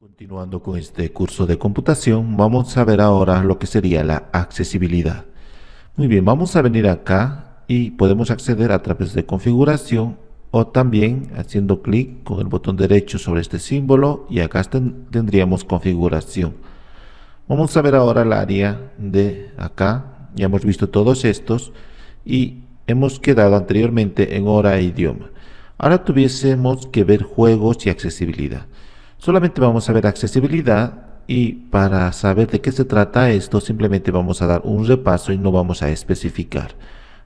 Continuando con este curso de computación, vamos a ver ahora lo que sería la accesibilidad. Muy bien, vamos a venir acá y podemos acceder a través de configuración o también haciendo clic con el botón derecho sobre este símbolo y acá tendríamos configuración. Vamos a ver ahora el área de acá, ya hemos visto todos estos y hemos quedado anteriormente en hora e idioma. Ahora tuviésemos que ver juegos y accesibilidad. Solamente vamos a ver accesibilidad y para saber de qué se trata esto simplemente vamos a dar un repaso y no vamos a especificar.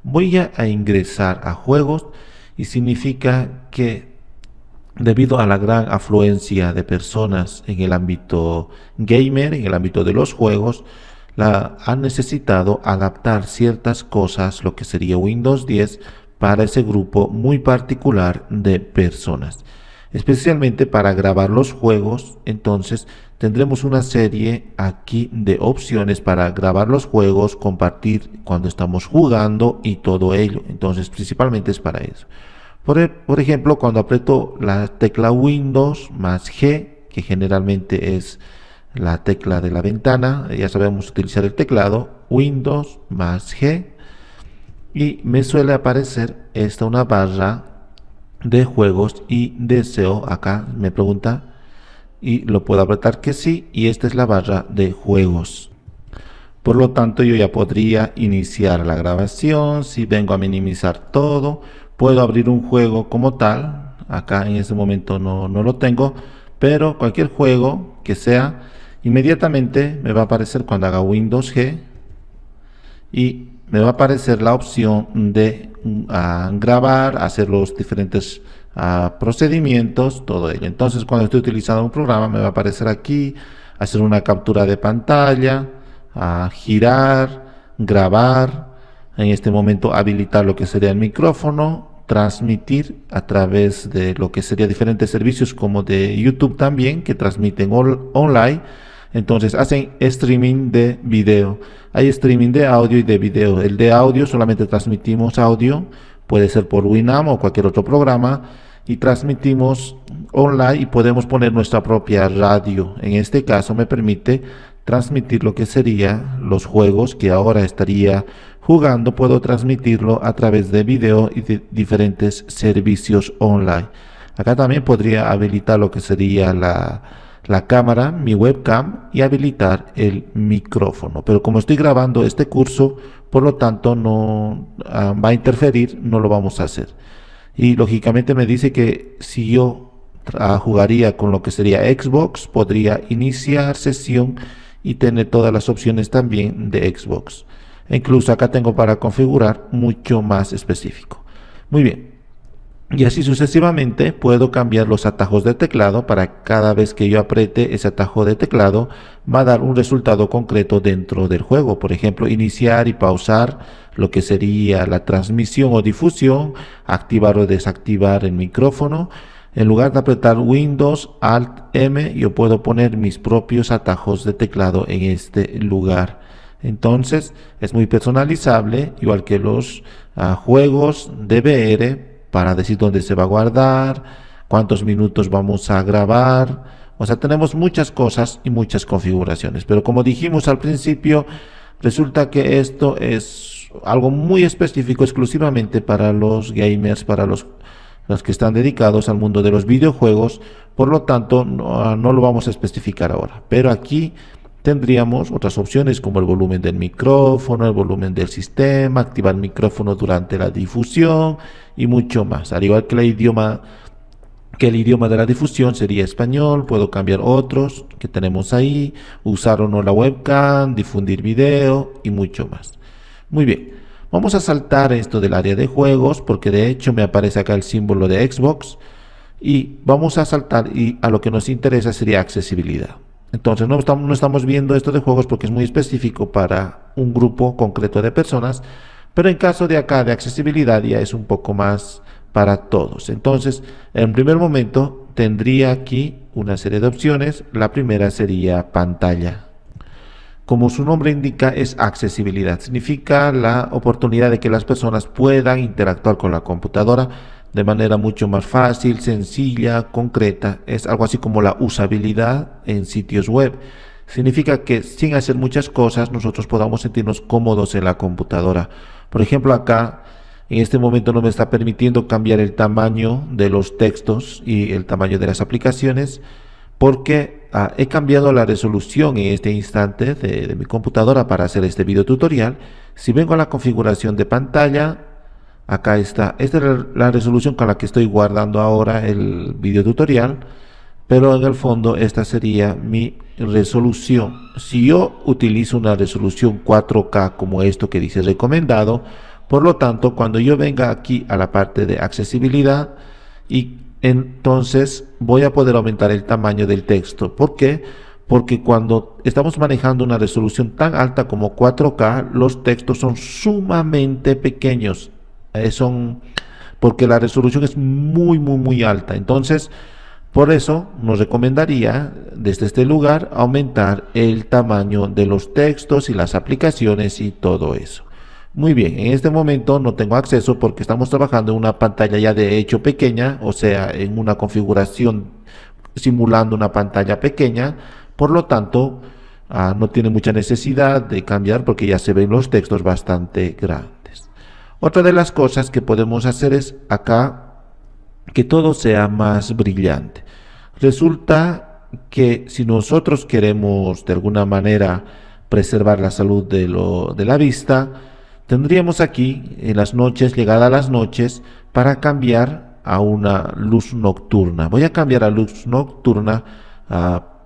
Voy a ingresar a juegos y significa que debido a la gran afluencia de personas en el ámbito gamer, en el ámbito de los juegos, han necesitado adaptar ciertas cosas, lo que sería Windows 10, para ese grupo muy particular de personas. Especialmente para grabar los juegos, entonces tendremos una serie aquí de opciones para grabar los juegos, compartir cuando estamos jugando y todo ello. Entonces principalmente es para eso. Por ejemplo, cuando aprieto la tecla Windows más G, que generalmente es la tecla de la ventana, ya sabemos utilizar el teclado, Windows más G, y me suele aparecer una barra de juegos y deseo. Acá me pregunta y lo puedo apretar que sí, y esta es la barra de juegos. Por lo tanto, yo ya podría iniciar la grabación. Si vengo a minimizar todo, puedo abrir un juego como tal. Acá en este momento no lo tengo, pero cualquier juego que sea, inmediatamente me va a aparecer cuando haga Windows G y me va a aparecer la opción de grabar, hacer los diferentes procedimientos, todo ello. Entonces, cuando estoy utilizando un programa, me va a aparecer aquí, hacer una captura de pantalla, girar, grabar, en este momento habilitar lo que sería el micrófono, transmitir a través de lo que sería diferentes servicios como de YouTube también, que transmiten online. Entonces hacen streaming de video. Hay streaming de audio y de video. El de audio solamente transmitimos audio, puede ser por Winamp o cualquier otro programa, y transmitimos online y podemos poner nuestra propia radio. En este caso me permite transmitir lo que sería los juegos que ahora estaría jugando. Puedo transmitirlo a través de video y de diferentes servicios online. Acá también podría habilitar lo que sería la cámara, mi webcam, y habilitar el micrófono. Pero como estoy grabando este curso, por lo tanto no va a interferir, no lo vamos a hacer. Y lógicamente me dice que si yo jugaría con lo que sería Xbox, podría iniciar sesión y tener todas las opciones también de Xbox. E incluso acá tengo para configurar mucho más específico. Muy bien. Y así sucesivamente puedo cambiar los atajos de teclado. Para cada vez que yo apriete ese atajo de teclado va a dar un resultado concreto dentro del juego. Por ejemplo, iniciar y pausar lo que sería la transmisión o difusión, activar o desactivar el micrófono. En lugar de apretar Windows Alt M, yo puedo poner mis propios atajos de teclado en este lugar. Entonces es muy personalizable, igual que los juegos de VR, para decir dónde se va a guardar, cuántos minutos vamos a grabar. O sea, tenemos muchas cosas y muchas configuraciones. Pero como dijimos al principio, resulta que esto es algo muy específico, exclusivamente para los gamers, para los que están dedicados al mundo de los videojuegos. Por lo tanto, no lo vamos a especificar ahora. Pero aquí tendríamos otras opciones como el volumen del micrófono, el volumen del sistema, activar el micrófono durante la difusión y mucho más. Al igual que el idioma de la difusión sería español, puedo cambiar otros que tenemos ahí, usar o no la webcam, difundir video y mucho más. Muy bien, vamos a saltar esto del área de juegos porque de hecho me aparece acá el símbolo de Xbox, y vamos a saltar y a lo que nos interesa sería accesibilidad. Entonces no estamos viendo esto de juegos porque es muy específico para un grupo concreto de personas, pero en caso de acá de accesibilidad ya es un poco más para todos. Entonces, en primer momento tendría aquí una serie de opciones. La primera sería pantalla. Como su nombre indica, es accesibilidad. Significa la oportunidad de que las personas puedan interactuar con la computadora de manera mucho más fácil, sencilla, concreta. Es algo así como la usabilidad en sitios web. Significa que sin hacer muchas cosas nosotros podamos sentirnos cómodos en la computadora. Por ejemplo, acá en este momento no me está permitiendo cambiar el tamaño de los textos y el tamaño de las aplicaciones porque he cambiado la resolución en este instante de mi computadora para hacer este video tutorial. Si vengo a la configuración de pantalla, acá está. Esta es la resolución con la que estoy guardando ahora el video tutorial, pero en el fondo esta sería mi resolución. Si yo utilizo una resolución 4K como esto que dice recomendado, por lo tanto, cuando yo venga aquí a la parte de accesibilidad, y entonces voy a poder aumentar el tamaño del texto. ¿Por qué? Porque cuando estamos manejando una resolución tan alta como 4K, los textos son sumamente pequeños. Porque la resolución es muy alta. Entonces, por eso nos recomendaría desde este lugar aumentar el tamaño de los textos y las aplicaciones y todo eso. Muy bien, en este momento no tengo acceso porque estamos trabajando en una pantalla ya de hecho pequeña, o sea, en una configuración simulando una pantalla pequeña. Por lo tanto, no tiene mucha necesidad de cambiar porque ya se ven los textos bastante grandes. Otra de las cosas que podemos hacer es acá que todo sea más brillante. Resulta que si nosotros queremos de alguna manera preservar la salud de la vista, tendríamos aquí en las noches, llegada a las noches, para cambiar a una luz nocturna. Voy a cambiar a luz nocturna.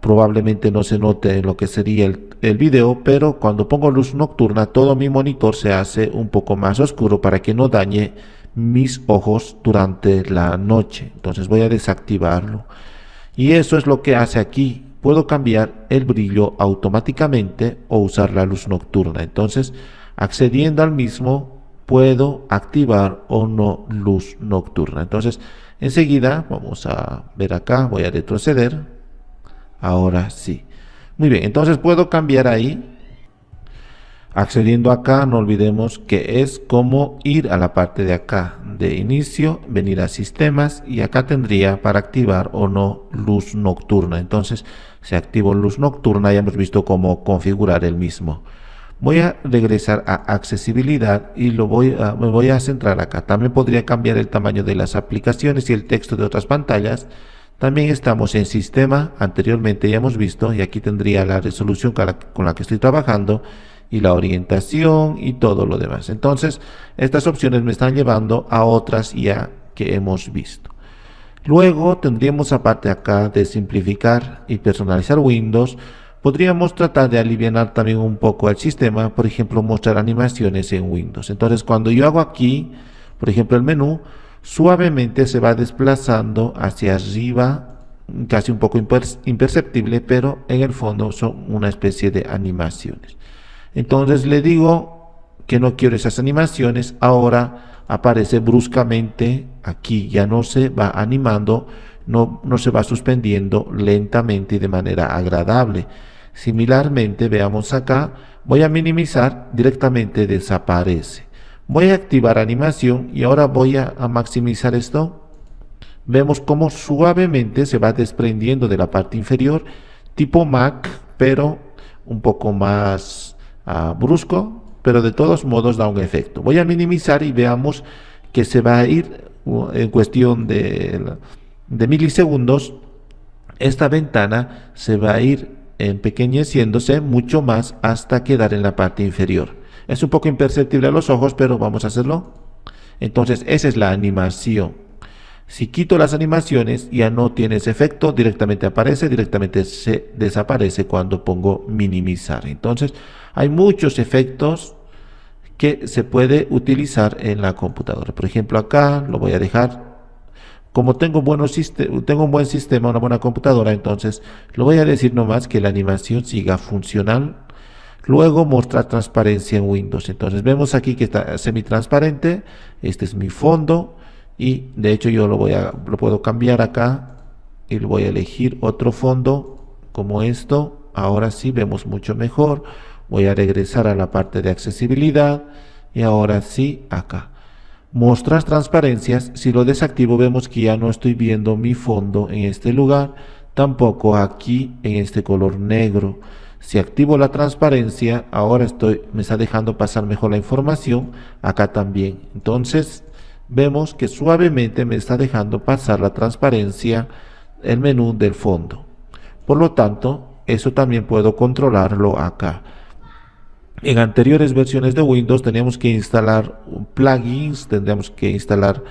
Probablemente no se note en lo que sería el video, pero cuando pongo luz nocturna todo mi monitor se hace un poco más oscuro para que no dañe mis ojos durante la noche. Entonces voy a desactivarlo. Y eso es lo que hace aquí. Puedo cambiar el brillo automáticamente o usar la luz nocturna. Entonces, accediendo al mismo, puedo activar o no luz nocturna. Entonces, enseguida vamos a ver acá, voy a retroceder. Ahora sí. Muy bien, entonces puedo cambiar ahí. Accediendo acá, no olvidemos que es como ir a la parte de acá de inicio, venir a sistemas y acá tendría para activar o no luz nocturna. Entonces, si activo luz nocturna, ya hemos visto cómo configurar el mismo. Voy a regresar a accesibilidad y me voy a centrar acá. También podría cambiar el tamaño de las aplicaciones y el texto de otras pantallas. También estamos en sistema, anteriormente ya hemos visto, y aquí tendría la resolución con la que estoy trabajando y la orientación y todo lo demás. Entonces, estas opciones me están llevando a otras ya que hemos visto. Luego tendríamos, aparte acá de simplificar y personalizar Windows, podríamos tratar de aliviar también un poco el sistema, por ejemplo, mostrar animaciones en Windows. Entonces, cuando yo hago aquí, por ejemplo, el menú, suavemente se va desplazando hacia arriba, casi un poco imperceptible, pero en el fondo son una especie de animaciones. Entonces le digo que no quiero esas animaciones. Ahora aparece bruscamente aquí, ya no se va animando, no se va suspendiendo lentamente y de manera agradable. Similarmente, veamos acá, voy a minimizar, directamente desaparece. Voy a activar animación y ahora voy a maximizar esto. Vemos cómo suavemente se va desprendiendo de la parte inferior, tipo Mac, pero un poco más brusco, pero de todos modos da un efecto. Voy a minimizar y veamos que se va a ir en cuestión de milisegundos. Esta ventana se va a ir empequeñeciéndose mucho más hasta quedar en la parte inferior. Es un poco imperceptible a los ojos, pero vamos a hacerlo. Entonces, esa es la animación. Si quito las animaciones, ya no tiene ese efecto, directamente aparece, directamente se desaparece cuando pongo minimizar. Entonces, hay muchos efectos que se puede utilizar en la computadora. Por ejemplo, acá lo voy a dejar. Como tengo un buen sistema, una buena computadora, entonces lo voy a decir nomás que la animación siga funcional. Luego mostrar transparencia en Windows. Entonces vemos aquí que está semitransparente. Este es mi fondo. Y de hecho yo lo puedo cambiar acá. Y voy a elegir otro fondo como esto. Ahora sí vemos mucho mejor. Voy a regresar a la parte de accesibilidad. Y ahora sí acá. Mostrar transparencias, si lo desactivo vemos que ya no estoy viendo mi fondo en este lugar, tampoco aquí en este color negro. Si activo la transparencia, ahora me está dejando pasar mejor la información, acá también. Entonces vemos que suavemente me está dejando pasar la transparencia el menú del fondo. Por lo tanto, eso también puedo controlarlo acá. En anteriores versiones de Windows teníamos que instalar plugins, tendríamos que instalar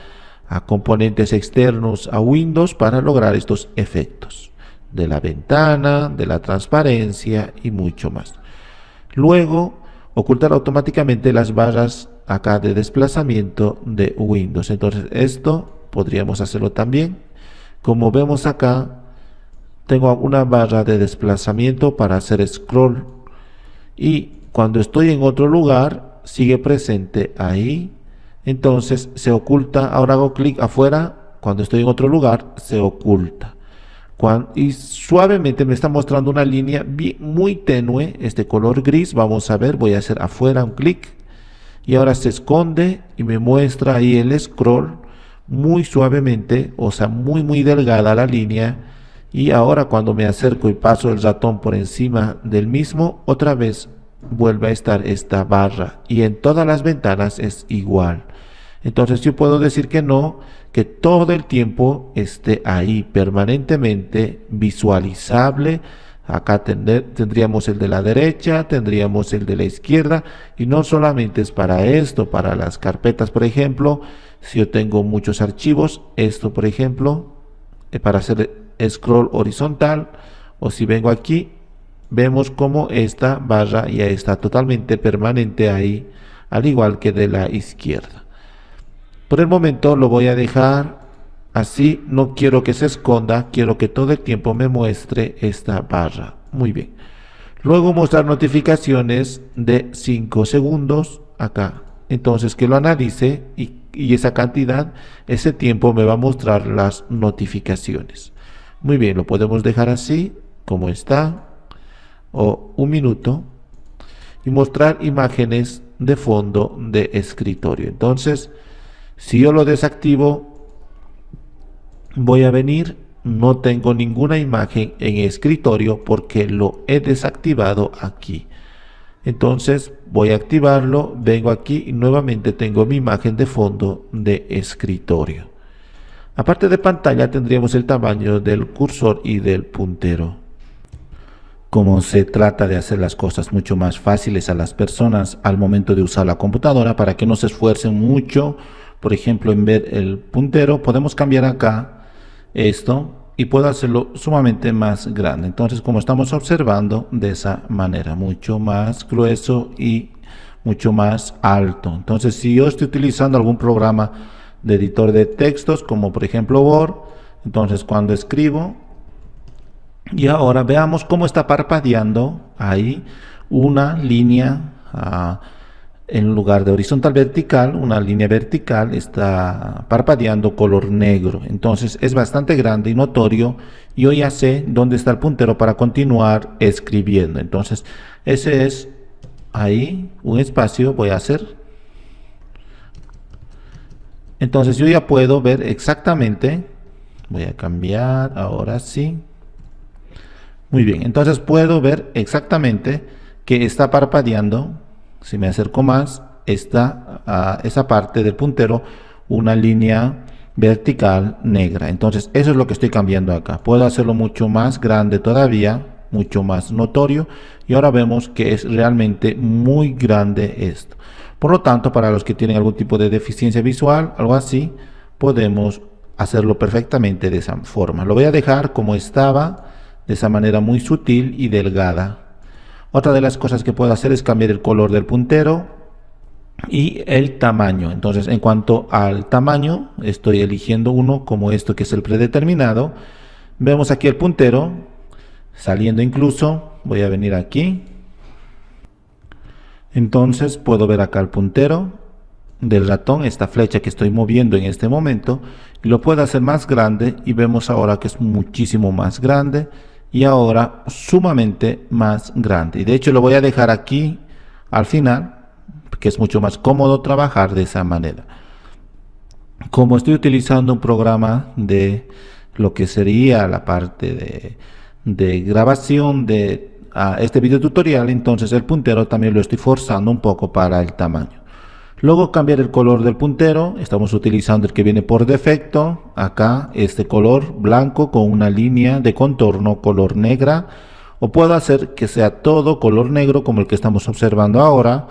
componentes externos a Windows para lograr estos efectos de la ventana, de la transparencia y mucho más. Luego, ocultar automáticamente las barras acá de desplazamiento de Windows. Entonces esto podríamos hacerlo también. Como vemos acá, tengo una barra de desplazamiento para hacer scroll y cuando estoy en otro lugar sigue presente ahí, entonces se oculta. Ahora hago clic afuera, cuando estoy en otro lugar se oculta y suavemente me está mostrando una línea muy tenue, este color gris. Vamos a ver, voy a hacer afuera un clic y ahora se esconde y me muestra ahí el scroll muy suavemente, o sea, muy delgada la línea. Y ahora cuando me acerco y paso el ratón por encima del mismo, otra vez vuelve a estar esta barra y en todas las ventanas es igual. Entonces yo puedo decir que no, que todo el tiempo esté ahí permanentemente visualizable. Acá tendríamos el de la derecha, tendríamos el de la izquierda, y no solamente es para esto, para las carpetas, por ejemplo, si yo tengo muchos archivos, esto por ejemplo, para hacer scroll horizontal, o si vengo aquí, vemos como esta barra ya está totalmente permanente ahí, al igual que de la izquierda. Por el momento lo voy a dejar así, no quiero que se esconda, quiero que todo el tiempo me muestre esta barra. Muy bien. Luego mostrar notificaciones de 5 segundos acá. Entonces que lo analice y esa cantidad, ese tiempo me va a mostrar las notificaciones. Muy bien, lo podemos dejar así como está, o 1 minuto, y mostrar imágenes de fondo de escritorio. Entonces, si yo lo desactivo, voy a venir, no tengo ninguna imagen en escritorio porque lo he desactivado aquí. Entonces voy a activarlo, vengo aquí y nuevamente tengo mi imagen de fondo de escritorio. Aparte de pantalla tendríamos el tamaño del cursor y del puntero. Como se trata de hacer las cosas mucho más fáciles a las personas al momento de usar la computadora, para que no se esfuercen mucho, por ejemplo en ver el puntero, podemos cambiar acá esto y puedo hacerlo sumamente más grande. Entonces, como estamos observando, de esa manera, mucho más grueso y mucho más alto. Entonces, si yo estoy utilizando algún programa de editor de textos, como por ejemplo Word, entonces cuando escribo, y ahora veamos cómo está parpadeando ahí una línea en lugar de horizontal vertical, una línea vertical está parpadeando color negro. Entonces es bastante grande y notorio, y yo ya sé dónde está el puntero para continuar escribiendo. Entonces ese es ahí un espacio, voy a hacer. Entonces yo ya puedo ver exactamente, voy a cambiar ahora sí. Muy bien, entonces puedo ver exactamente que está parpadeando. Si me acerco más, está esa parte del puntero, una línea vertical negra. Entonces eso es lo que estoy cambiando acá. Puedo hacerlo mucho más grande todavía, mucho más notorio, y ahora vemos que es realmente muy grande esto. Por lo tanto, para los que tienen algún tipo de deficiencia visual, algo así, podemos hacerlo perfectamente de esa forma. Lo voy a dejar como estaba, de esa manera muy sutil y delgada. Otra de las cosas que puedo hacer es cambiar el color del puntero y el tamaño. Entonces, en cuanto al tamaño, estoy eligiendo uno como esto, que es el predeterminado. Vemos aquí el puntero saliendo incluso. Voy a venir aquí. Entonces puedo ver acá el puntero del ratón, esta flecha que estoy moviendo en este momento, y lo puedo hacer más grande, y vemos ahora que es muchísimo más grande, y ahora sumamente más grande. Y de hecho lo voy a dejar aquí al final, que es mucho más cómodo trabajar de esa manera. como estoy utilizando un programa de lo que sería la parte de grabación de este video tutorial, entonces el puntero también lo estoy forzando un poco para el tamaño. Luego cambiar el color del puntero, estamos utilizando el que viene por defecto, acá este color blanco con una línea de contorno color negra, o puedo hacer que sea todo color negro como el que estamos observando ahora,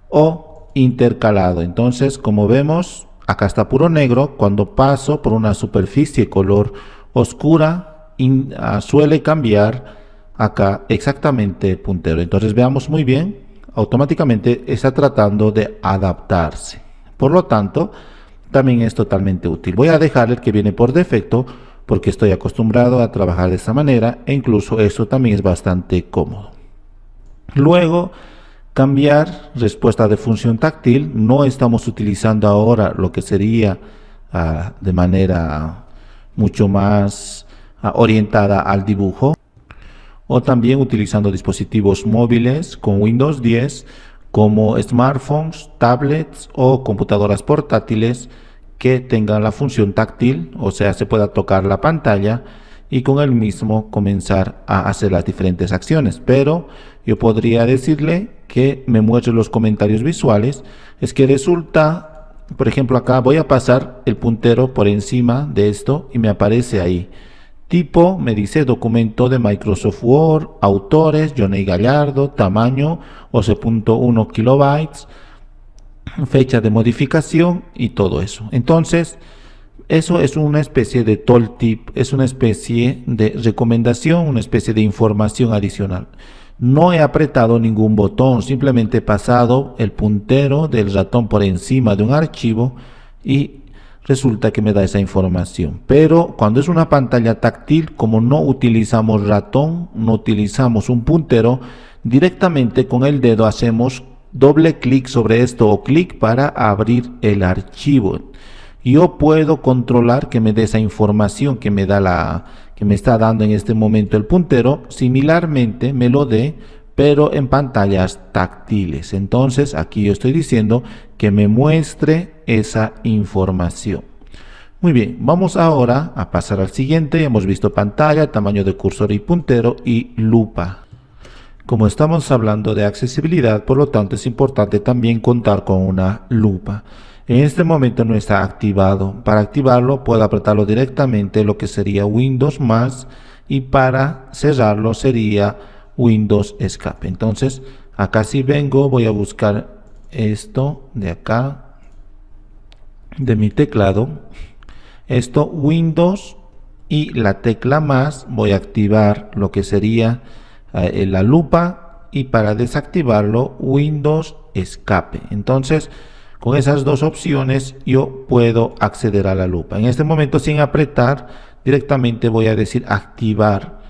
o intercalado. Entonces, como vemos, acá está puro negro. Cuando paso por una superficie color oscura, suele cambiar acá exactamente el puntero. Entonces veamos muy bien, automáticamente está tratando de adaptarse. Por lo tanto, también es totalmente útil. Voy a dejar el que viene por defecto porque estoy acostumbrado a trabajar de esta manera e incluso eso también es bastante cómodo. Luego, cambiar respuesta de función táctil. No estamos utilizando ahora lo que sería de manera mucho más orientada al dibujo, o también utilizando dispositivos móviles con Windows 10 como smartphones, tablets o computadoras portátiles que tengan la función táctil, o sea, se pueda tocar la pantalla y con el mismo comenzar a hacer las diferentes acciones. Pero yo podría decirle que me muestre los comentarios visuales. Es que resulta, por ejemplo, acá voy a pasar el puntero por encima de esto y me aparece ahí. Tipo, me dice documento de Microsoft Word, autores, Johnny Gallardo, tamaño 11.1 kilobytes, fecha de modificación y todo eso. Entonces, eso es una especie de tooltip, es una especie de recomendación, una especie de información adicional. No he apretado ningún botón, simplemente he pasado el puntero del ratón por encima de un archivo y resulta que me da esa información. Pero cuando es una pantalla táctil, como no utilizamos ratón, no utilizamos un puntero, directamente con el dedo hacemos doble clic sobre esto o clic para abrir el archivo. Yo puedo controlar que me dé esa información que me está dando en este momento el puntero, similarmente me lo dé pero en pantallas táctiles. Entonces aquí yo estoy diciendo que me muestre esa información. Muy bien, vamos ahora a pasar al siguiente. Hemos visto pantalla, tamaño de cursor y puntero y lupa. Como estamos hablando de accesibilidad, por lo tanto es importante también contar con una lupa. En este momento no está activado. Para activarlo puedo apretarlo directamente, lo que sería Windows más, y para cerrarlo sería Windows Escape. Entonces acá si vengo, voy a buscar esto de acá de mi teclado, esto Windows y la tecla más, voy a activar lo que sería la lupa, y para desactivarlo Windows Escape. Entonces con esas dos opciones yo puedo acceder a la lupa. En este momento, sin apretar, directamente voy a decir activar.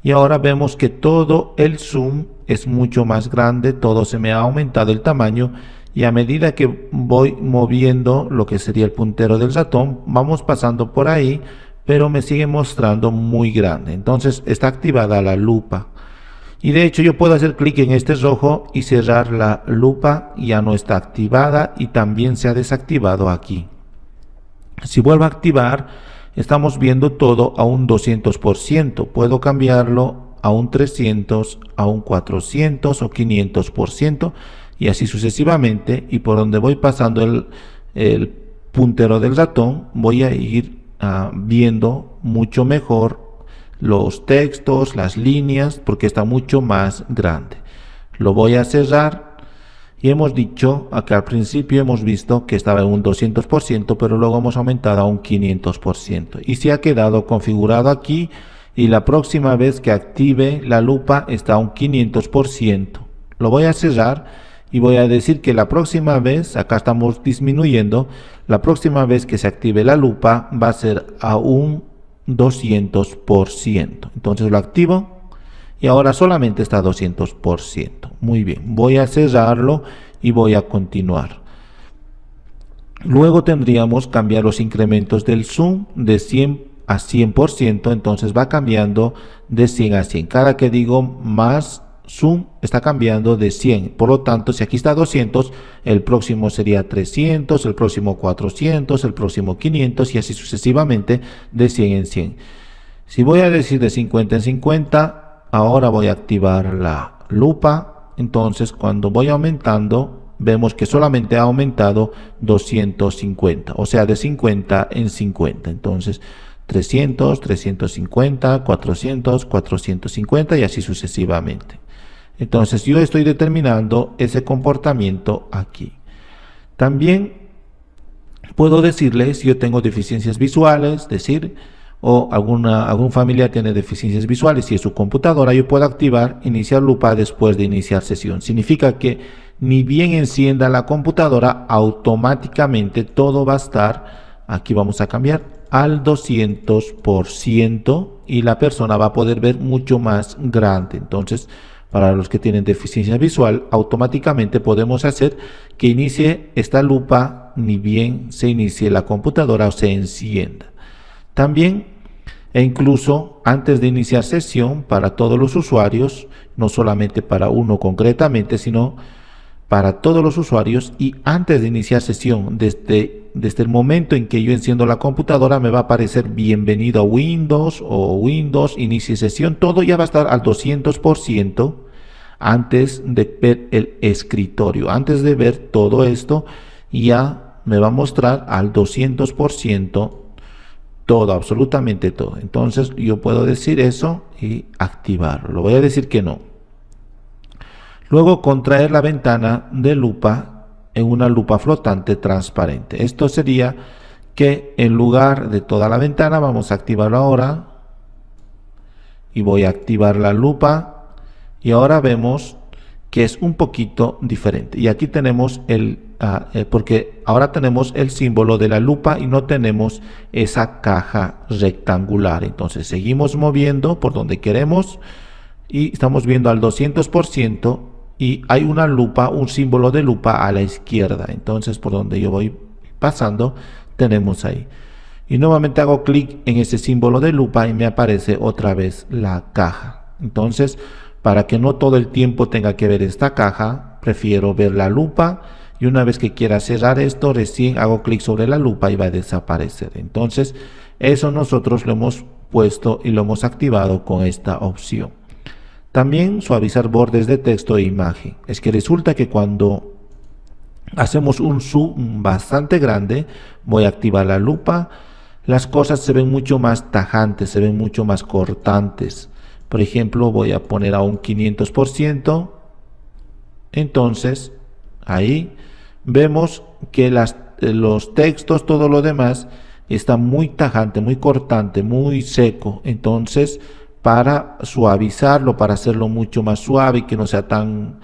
Y ahora vemos que todo el zoom es mucho más grande, todo se me ha aumentado el tamaño, y a medida que voy moviendo lo que sería el puntero del ratón, vamos pasando por ahí, pero me sigue mostrando muy grande. Entonces está activada la lupa. Y de hecho yo puedo hacer clic en este rojo y cerrar la lupa, ya no está activada y también se ha desactivado aquí. Si vuelvo a activar, estamos viendo todo a un 200%. Puedo cambiarlo a un 300, a un 400 o 500% y así sucesivamente. Y por donde voy pasando el puntero del ratón, voy a ir viendo mucho mejor los textos, las líneas, porque está mucho más grande. Lo voy a cerrar. Y hemos dicho, acá al principio hemos visto que estaba en un 200%, pero luego hemos aumentado a un 500%. Y se ha quedado configurado aquí, y la próxima vez que active la lupa está a un 500%. Lo voy a cerrar y voy a decir que la próxima vez, acá estamos disminuyendo, la próxima vez que se active la lupa va a ser a un 200%. Entonces lo activo. Y ahora solamente está a 200%. Muy bien, voy a cerrarlo y voy a continuar. Luego tendríamos cambiar los incrementos del zoom de 100 a 100%. Entonces va cambiando de 100 a 100. Cada que digo más zoom está cambiando de 100. Por lo tanto, si aquí está 200, el próximo sería 300, el próximo 400, el próximo 500 y así sucesivamente de 100 en 100. Si voy a decir de 50 en 50, ahora voy a activar la lupa. Entonces, cuando voy aumentando, vemos que solamente ha aumentado 250, o sea, de 50 en 50. Entonces, 300, 350, 400, 450 y así sucesivamente. Entonces yo estoy determinando ese comportamiento aquí. También puedo decirles si yo tengo deficiencias visuales, decir, o algún familiar tiene deficiencias visuales y es su computadora, yo puedo activar iniciar lupa después de iniciar sesión. Significa que ni bien encienda la computadora, automáticamente todo va a estar, aquí vamos a cambiar, al 200% y la persona va a poder ver mucho más grande. Entonces, para los que tienen deficiencia visual, automáticamente podemos hacer que inicie esta lupa ni bien se inicie la computadora o se encienda. También, e incluso antes de iniciar sesión para todos los usuarios, no solamente para uno concretamente, sino para todos los usuarios, y antes de iniciar sesión, desde el momento en que yo enciendo la computadora, me va a aparecer bienvenido a Windows o Windows, inicie sesión, todo ya va a estar al 200% antes de ver el escritorio. Antes de ver todo esto, ya me va a mostrar al 200% todo, absolutamente todo. Entonces yo puedo decir eso y activarlo. Lo voy a decir que no. Luego contraer la ventana de lupa en una lupa flotante transparente. Esto sería que en lugar de toda la ventana, vamos a activarlo ahora. Y voy a activar la lupa. Y ahora vemos que es un poquito diferente. Y aquí tenemos porque ahora tenemos el símbolo de la lupa y no tenemos esa caja rectangular. Entonces seguimos moviendo por donde queremos y estamos viendo al 200%. Y hay una lupa, un símbolo de lupa a la izquierda. Entonces, por donde yo voy pasando, tenemos ahí. Y nuevamente hago clic en ese símbolo de lupa y me aparece otra vez la caja. Entonces, para que no todo el tiempo tenga que ver esta caja, prefiero ver la lupa. Y una vez que quiera cerrar esto, recién hago clic sobre la lupa y va a desaparecer. Entonces, eso nosotros lo hemos puesto y lo hemos activado con esta opción. También suavizar bordes de texto e imagen. Es que resulta que cuando hacemos un zoom bastante grande, voy a activar la lupa, las cosas se ven mucho más tajantes, se ven mucho más cortantes. Por ejemplo, voy a poner a un 500%. Entonces, ahí vemos que los textos, todo lo demás, está muy tajante, muy cortante, muy seco. Entonces, para suavizarlo, para hacerlo mucho más suave y que no sea tan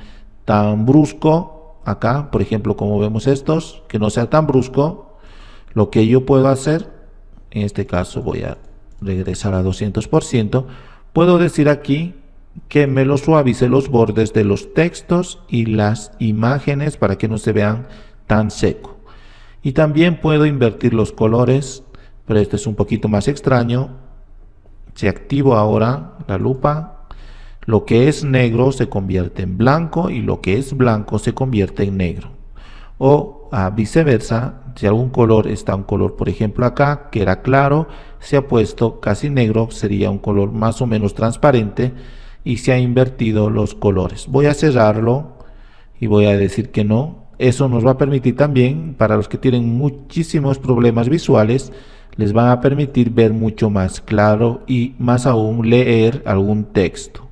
brusco, acá, por ejemplo, como vemos estos, que no sea tan brusco, lo que yo puedo hacer, en este caso voy a regresar a 200%, puedo decir aquí que me lo suavice los bordes de los textos y las imágenes para que no se vean tan seco. Y también puedo invertir los colores, pero esto es un poquito más extraño. Si activo ahora la lupa, lo que es negro se convierte en blanco y lo que es blanco se convierte en negro. O viceversa, si algún color está un color, por ejemplo acá, que era claro, se ha puesto casi negro, sería un color más o menos transparente y se ha invertido los colores. Voy a cerrarlo y voy a decir que no. Eso nos va a permitir también, para los que tienen muchísimos problemas visuales, les van a permitir ver mucho más claro y más aún leer algún texto.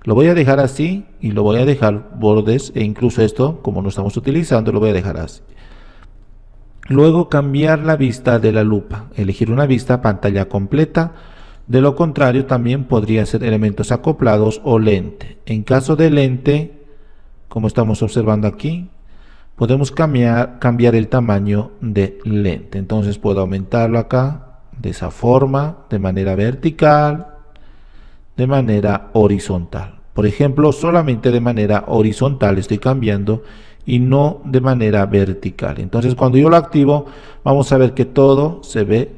Lo voy a dejar así y lo voy a dejar bordes e incluso esto, como no estamos utilizando, lo voy a dejar así. Luego cambiar la vista de la lupa, elegir una vista pantalla completa. De lo contrario también podría ser elementos acoplados o lente. En caso de lente, como estamos observando aquí, podemos cambiar el tamaño de lente. Entonces puedo aumentarlo acá de esa forma, de manera vertical, de manera horizontal. Por ejemplo, solamente de manera horizontal estoy cambiando y no de manera vertical. Entonces cuando yo lo activo, vamos a ver que todo se ve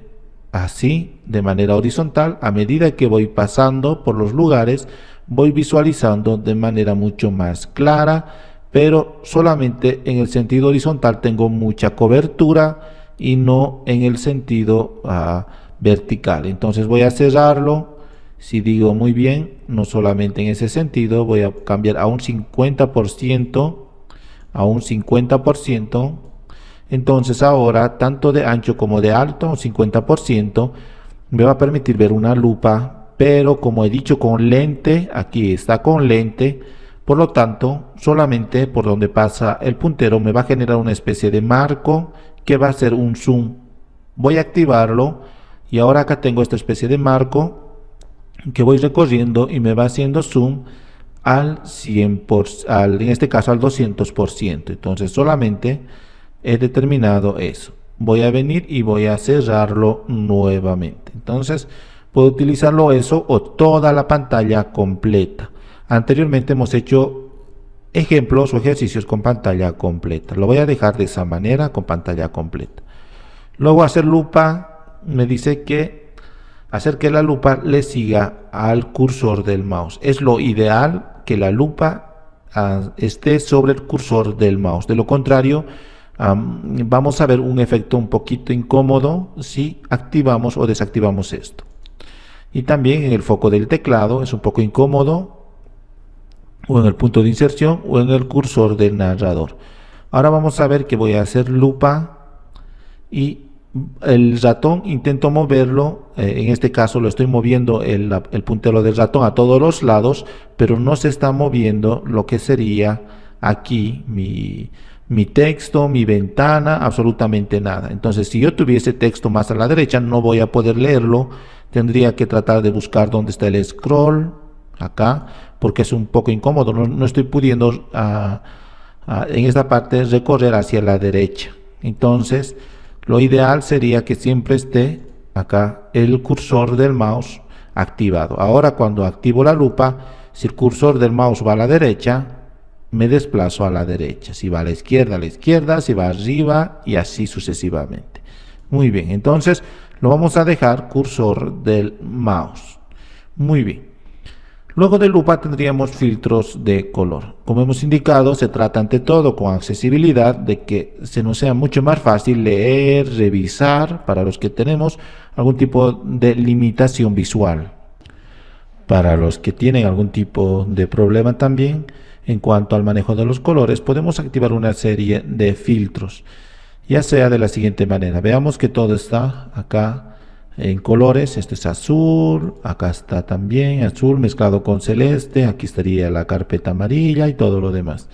así de manera horizontal. A medida que voy pasando por los lugares, voy visualizando de manera mucho más clara, pero solamente en el sentido horizontal tengo mucha cobertura y no en el sentido vertical. Entonces voy a cerrarlo. Si digo muy bien, no solamente en ese sentido, voy a cambiar a un 50%, a un 50%. Entonces ahora, tanto de ancho como de alto, un 50%, me va a permitir ver una lupa, pero como he dicho, con lente. Aquí está con lente, por lo tanto, solamente por donde pasa el puntero me va a generar una especie de marco que va a ser un zoom. Voy a activarlo y ahora acá tengo esta especie de marco que voy recorriendo y me va haciendo zoom al 100%, en este caso al 200%. Entonces solamente he determinado eso. Voy a venir y voy a cerrarlo nuevamente. Entonces puedo utilizarlo eso o toda la pantalla completa. Anteriormente hemos hecho ejemplos o ejercicios con pantalla completa. Lo voy a dejar de esa manera, con pantalla completa. Luego hacer lupa, me dice que hacer que la lupa le siga al cursor del mouse. Es lo ideal que la lupa esté sobre el cursor del mouse. De lo contrario, vamos a ver un efecto un poquito incómodo si activamos o desactivamos esto. Y también en el foco del teclado es un poco incómodo, o en el punto de inserción o en el cursor del narrador. Ahora vamos a ver que voy a hacer lupa y el ratón intento moverlo, en este caso lo estoy moviendo el puntero del ratón a todos los lados, pero no se está moviendo lo que sería aquí mi texto, mi ventana, absolutamente nada. Entonces si yo tuviese texto más a la derecha no voy a poder leerlo, tendría que tratar de buscar dónde está el scroll, acá, porque es un poco incómodo, no estoy pudiendo en esta parte recorrer hacia la derecha. Entonces lo ideal sería que siempre esté acá el cursor del mouse activado. Ahora cuando activo la lupa, si el cursor del mouse va a la derecha, me desplazo a la derecha. Si va a la izquierda, si va arriba y así sucesivamente. Muy bien, entonces lo vamos a dejar cursor del mouse. Muy bien. Luego de lupa tendríamos filtros de color. Como hemos indicado, se trata ante todo con accesibilidad de que se nos sea mucho más fácil leer, revisar, para los que tenemos algún tipo de limitación visual. Para los que tienen algún tipo de problema también, en cuanto al manejo de los colores, podemos activar una serie de filtros, ya sea de la siguiente manera. Veamos que todo está acá en colores. Este es azul, acá está también azul mezclado con celeste, aquí estaría la carpeta amarilla y todo lo demás.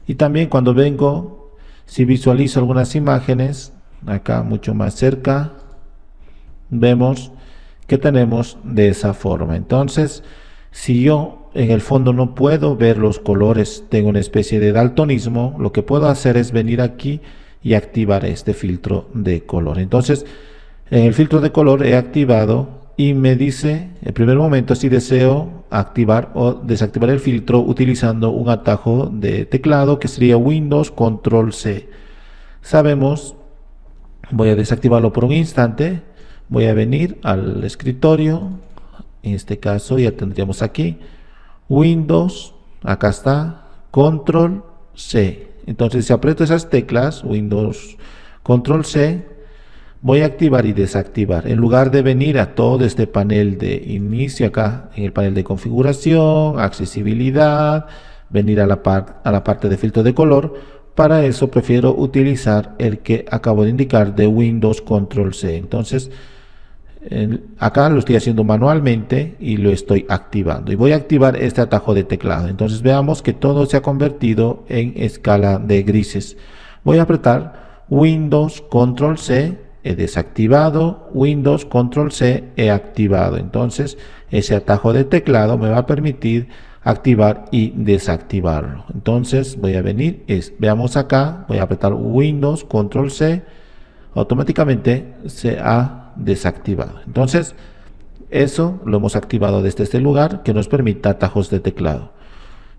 Y también cuando vengo, si visualizo algunas imágenes, acá mucho más cerca, vemos que tenemos de esa forma. Entonces, si yo en el fondo no puedo ver los colores, tengo una especie de daltonismo, lo que puedo hacer es venir aquí y activar este filtro de color. Entonces, en el filtro de color he activado y me dice en primer momento si deseo activar o desactivar el filtro utilizando un atajo de teclado que sería Windows Control C. Sabemos, voy a desactivarlo por un instante, voy a venir al escritorio, en este caso ya tendríamos aquí Windows, acá está, Control C. Entonces si aprieto esas teclas, Windows Control C, voy a activar y desactivar. En lugar de venir a todo este panel de inicio acá, en el panel de configuración, accesibilidad, venir a la parte de filtro de color, para eso prefiero utilizar el que acabo de indicar de Windows Control C. Entonces, acá lo estoy haciendo manualmente y lo estoy activando. Y voy a activar este atajo de teclado. Entonces veamos que todo se ha convertido en escala de grises. Voy a apretar Windows Control C. He desactivado, Windows Control C, he activado. Entonces ese atajo de teclado me va a permitir activar y desactivarlo. Entonces voy a venir, veamos acá, voy a apretar Windows Control C, automáticamente se ha desactivado. Entonces eso lo hemos activado desde este lugar que nos permita atajos de teclado.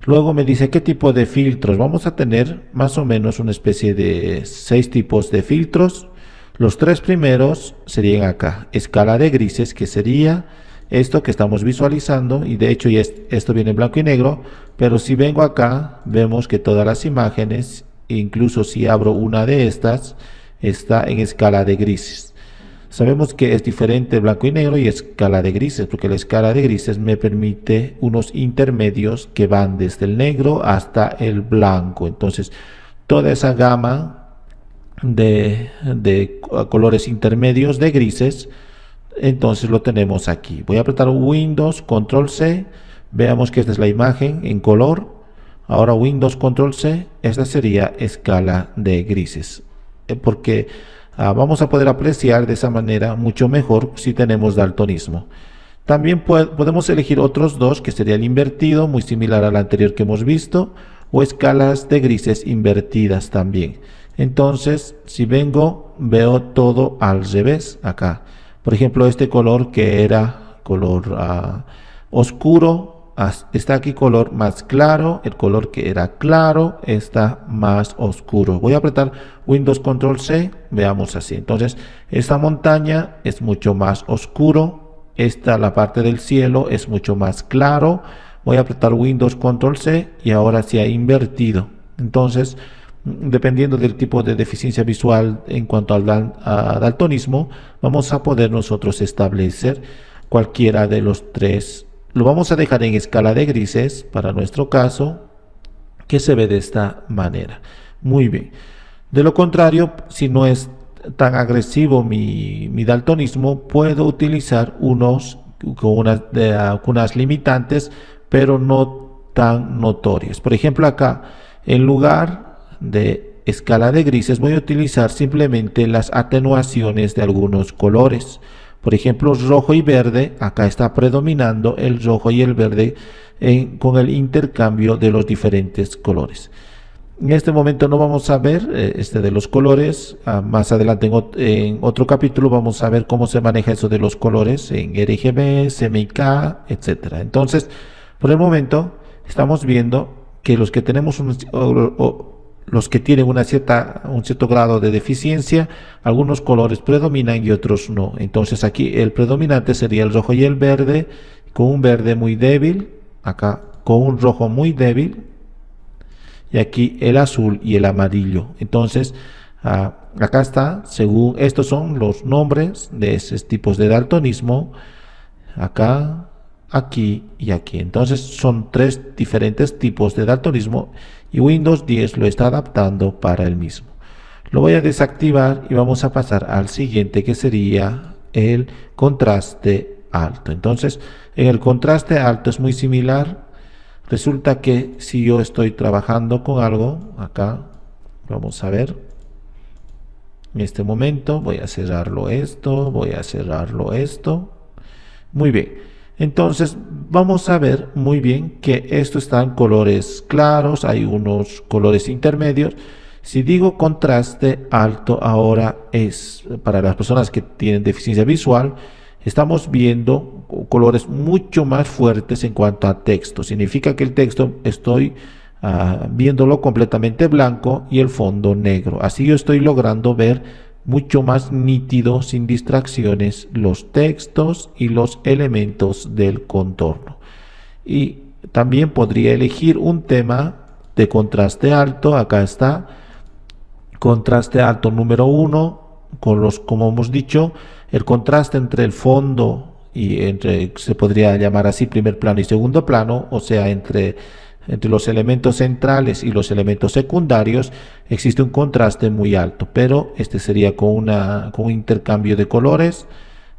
Luego me dice qué tipo de filtros. Vamos a tener más o menos una especie de 6 tipos de filtros. Los 3 primeros serían acá, escala de grises, que sería esto que estamos visualizando, y de hecho ya esto viene en blanco y negro, pero si vengo acá, vemos que todas las imágenes, incluso si abro una de estas, está en escala de grises. Sabemos que es diferente blanco y negro y escala de grises, porque la escala de grises me permite unos intermedios que van desde el negro hasta el blanco. Entonces, toda esa gama de colores intermedios de grises, entonces lo tenemos aquí. Voy a apretar Windows, Control C, veamos que esta es la imagen en color. Ahora Windows, Control C, esta sería escala de grises, porque vamos a poder apreciar de esa manera mucho mejor si tenemos daltonismo. También podemos elegir otros dos, que sería el invertido, muy similar al anterior que hemos visto, o escalas de grises invertidas también. Entonces, si vengo, veo todo al revés acá. Por ejemplo, este color que era color oscuro, está aquí color más claro, el color que era claro está más oscuro. Voy a apretar Windows Control C, veamos así. Entonces, esta montaña es mucho más oscuro, la parte del cielo es mucho más claro. Voy a apretar Windows Control C y ahora se ha invertido. Entonces, dependiendo del tipo de deficiencia visual en cuanto al daltonismo, vamos a poder nosotros establecer cualquiera de los tres. Lo vamos a dejar en escala de grises para nuestro caso, que se ve de esta manera. Muy bien. De lo contrario, si no es tan agresivo mi daltonismo, puedo utilizar unos con unas limitantes, pero no tan notorias. Por ejemplo, acá, en lugar de escala de grises, voy a utilizar simplemente las atenuaciones de algunos colores. Por ejemplo, rojo y verde, acá está predominando el rojo y el verde con el intercambio de los diferentes colores. En este momento no vamos a ver de los colores. Más adelante en otro capítulo vamos a ver cómo se maneja eso de los colores en RGB, CMYK, etc. Entonces, por el momento estamos viendo que los que tenemos los que tienen un cierto grado de deficiencia, algunos colores predominan y otros no. Entonces aquí el predominante sería el rojo y el verde, con un verde muy débil, acá con un rojo muy débil, y aquí el azul y el amarillo. Entonces acá está, según estos son los nombres de esos tipos de daltonismo, acá, aquí y aquí. Entonces son tres diferentes tipos de daltonismo y Windows 10 lo está adaptando para el mismo. Lo voy a desactivar y vamos a pasar al siguiente, que sería el contraste alto. Entonces, en el contraste alto es muy similar. Resulta que si yo estoy trabajando con algo, acá, vamos a ver, en este momento voy a cerrarlo esto, voy a cerrarlo esto. Muy bien. Entonces vamos a ver muy bien que esto está en colores claros, hay unos colores intermedios. Si digo contraste alto, ahora es para las personas que tienen deficiencia visual, estamos viendo colores mucho más fuertes en cuanto a texto. Significa que el texto estoy viéndolo completamente blanco y el fondo negro. Así yo estoy logrando ver mucho más nítido, sin distracciones, los textos y los elementos del contorno. Y también podría elegir un tema de contraste alto. Acá está, contraste alto número 1, como hemos dicho, el contraste entre el fondo y se podría llamar así primer plano y segundo plano, o sea, entre los elementos centrales y los elementos secundarios existe un contraste muy alto, pero este sería con un intercambio de colores.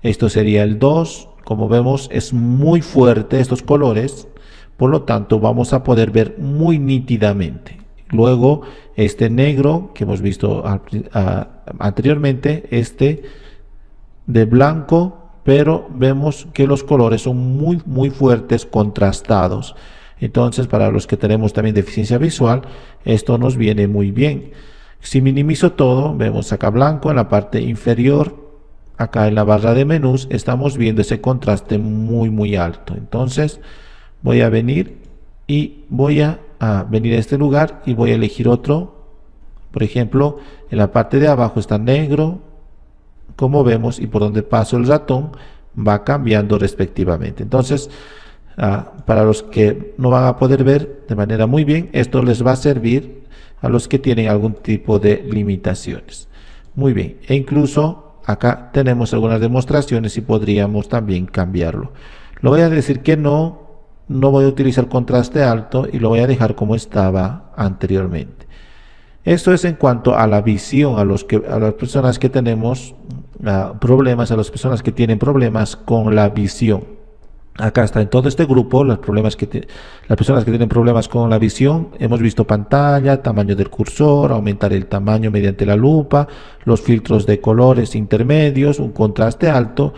Esto sería el 2. Como vemos, es muy fuerte estos colores, por lo tanto vamos a poder ver muy nítidamente. Luego este negro que hemos visto anteriormente, este de blanco, pero vemos que los colores son muy fuertes, contrastados. Entonces, para los que tenemos también deficiencia visual, esto nos viene muy bien. Si minimizo todo, vemos acá blanco en la parte inferior. Acá en la barra de menús estamos viendo ese contraste muy alto. Entonces voy a venir y voy a venir a este lugar y voy a elegir otro. Por ejemplo, en la parte de abajo está negro, como vemos, y por donde paso el ratón va cambiando respectivamente. Entonces, para los que no van a poder ver de manera muy bien, esto les va a servir a los que tienen algún tipo de limitaciones. Muy bien, e incluso acá tenemos algunas demostraciones y podríamos también cambiarlo. Lo voy a decir que no voy a utilizar contraste alto y lo voy a dejar como estaba anteriormente. Esto es en cuanto a la visión, a las personas que tenemos problemas, a las personas que tienen problemas con la visión. Acá está en todo este grupo las personas que tienen problemas con la visión. Hemos visto pantalla, tamaño del cursor, aumentar el tamaño mediante la lupa, los filtros de colores intermedios, un contraste alto,